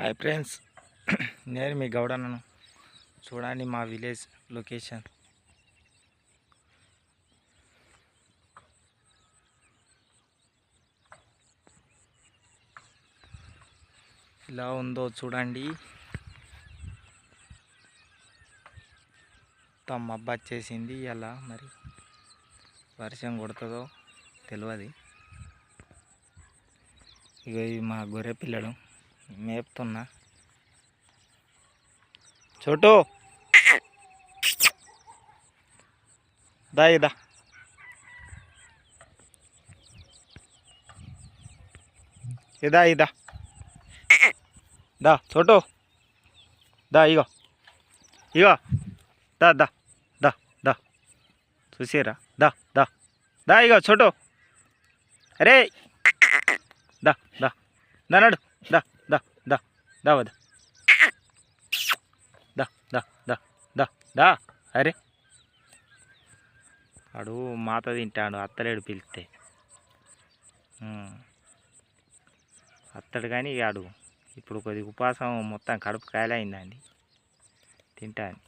Hi friends, నేను మీ గౌడన్నను. చూడండి మా విలేజ్ లొకేషన్ ఇలా ఉందో చూడండి. మొత్తం మబ్బు వచ్చేసింది. ఇలా మరి వర్షం కొడుతుందో తెలియదు. ఇక ఇవి మా గొర్రె పిల్లలు మేపుతున్నా. చోటు దా ఇదా ఇదా ఇదా దా చోటు దా ఇగో ఇగో దా దా దా దా చూసిరా దా దా దా ఇగో చోటు అరే దా దా దా నడు దా దా దా దా వద దా దా దా దా దా అరే ఆడు మాత తింటాడు, అత్తలేడు పిలిస్తే అత్తడు. కానీ ఆడు ఇప్పుడు కొద్దిగా ఉపాసం మొత్తం కడుపు కాయలైందండి, తింటాను.